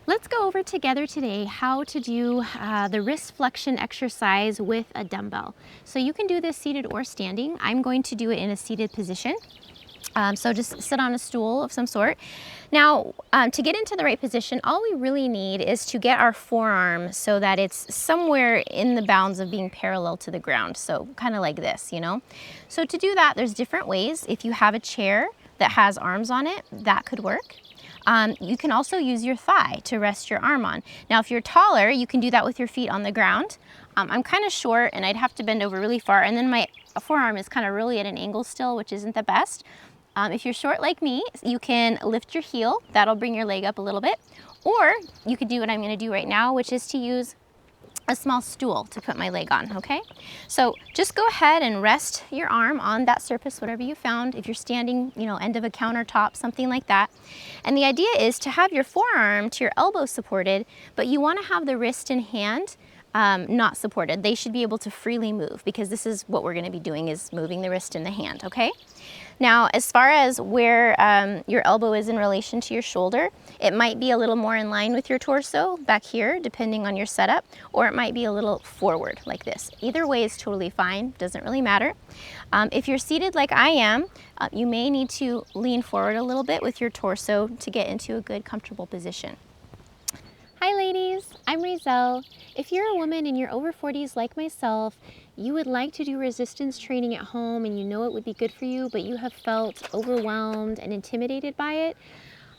Let's go over together today how to do the wrist flexion exercise with a dumbbell. So you can do this seated or standing. I'm going to do it in a seated position. So just sit on a stool of some sort. Now, to get into the right position, all we really need is to get our forearm so that it's somewhere in the bounds of being parallel to the ground. So kind of like this, you know? So to do that, there's different ways. If you have a chair that has arms on it, that could work. You can also use your thigh to rest your arm on. Now, if you're taller, you can do that with your feet on the ground. I'm kind of short and I'd have to bend over really far, and then my forearm is kind of really at an angle still, which isn't the best. If you're short like me, you can lift your heel. That'll bring your leg up a little bit. Or you could do what I'm going to do right now, which is to use a small stool to put my leg on, okay? So just go ahead and rest your arm on that surface, whatever you found. If you're standing, end of a countertop, something like that. And the idea is to have your forearm to your elbow supported, but you want to have the wrist and hand not supported. They should be able to freely move, because this is what we're going to be doing, is moving the wrist and the hand, okay? Now, as far as where your elbow is in relation to your shoulder, it might be a little more in line with your torso back here, depending on your setup, or it might be a little forward like this. Either way is totally fine, doesn't really matter. If you're seated like I am, you may need to lean forward a little bit with your torso to get into a good, comfortable position. Hi ladies, I'm Rizal. If you're a woman and you're over 40s like myself, you would like to do resistance training at home and you know it would be good for you, but you have felt overwhelmed and intimidated by it,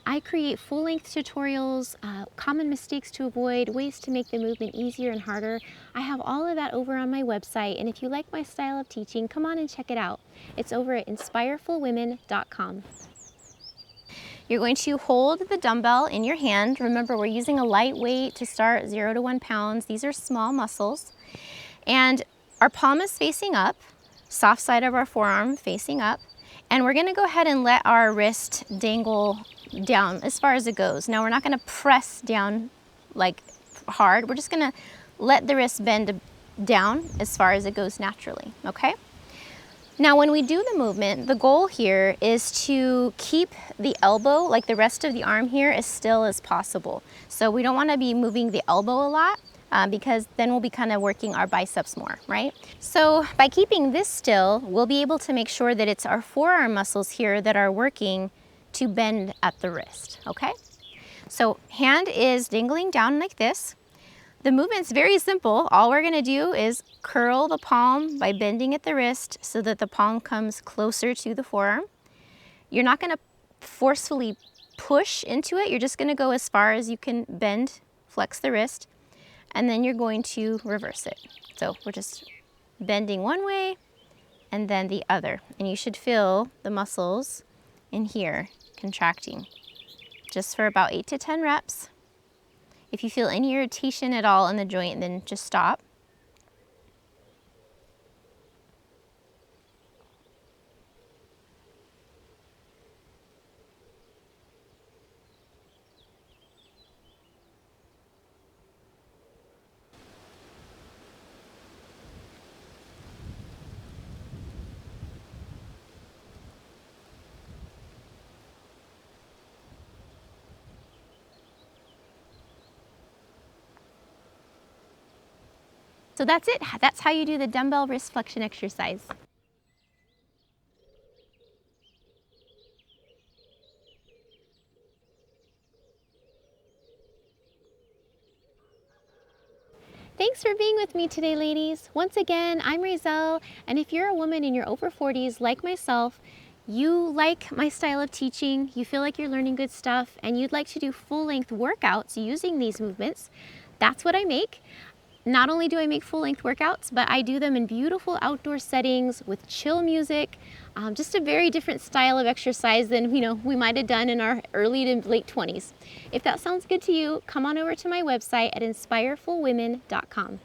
I create full-length tutorials, common mistakes to avoid, ways to make the movement easier and harder. I have all of that over on my website, and if you like my style of teaching, come on and check it out. It's over at inspirefulwomen.com. You're going to hold the dumbbell in your hand. Remember, we're using a light weight to start, 0 to 1 pounds. These are small muscles. And our palm is facing up, soft side of our forearm facing up. And we're gonna go ahead and let our wrist dangle down as far as it goes. Now, we're not gonna press down like hard. We're just gonna let the wrist bend down as far as it goes naturally, okay? Now, when we do the movement, the goal here is to keep the elbow, like the rest of the arm here, as still as possible. So we don't want to be moving the elbow a lot because then we'll be kind of working our biceps more, right? So by keeping this still, we'll be able to make sure that it's our forearm muscles here that are working to bend at the wrist, okay? So hand is dangling down like this. The movement's very simple. All we're gonna do is curl the palm by bending at the wrist so that the palm comes closer to the forearm. You're not gonna forcefully push into it. You're just gonna go as far as you can bend, flex the wrist, and then you're going to reverse it. So we're just bending one way and then the other. And you should feel the muscles in here contracting just for about 8 to 10 reps. If you feel any irritation at all in the joint, then just stop. So that's it. That's how you do the dumbbell wrist flexion exercise. Thanks for being with me today, ladies. Once again, I'm Rizal, and if you're a woman in your over 40s like myself, you like my style of teaching, you feel like you're learning good stuff, and you'd like to do full-length workouts using these movements, that's what I make. Not only do I make full-length workouts, but I do them in beautiful outdoor settings with chill music, just a very different style of exercise than we might have done in our early to late 20s. If that sounds good to you, come on over to my website at inspirefulwomen.com.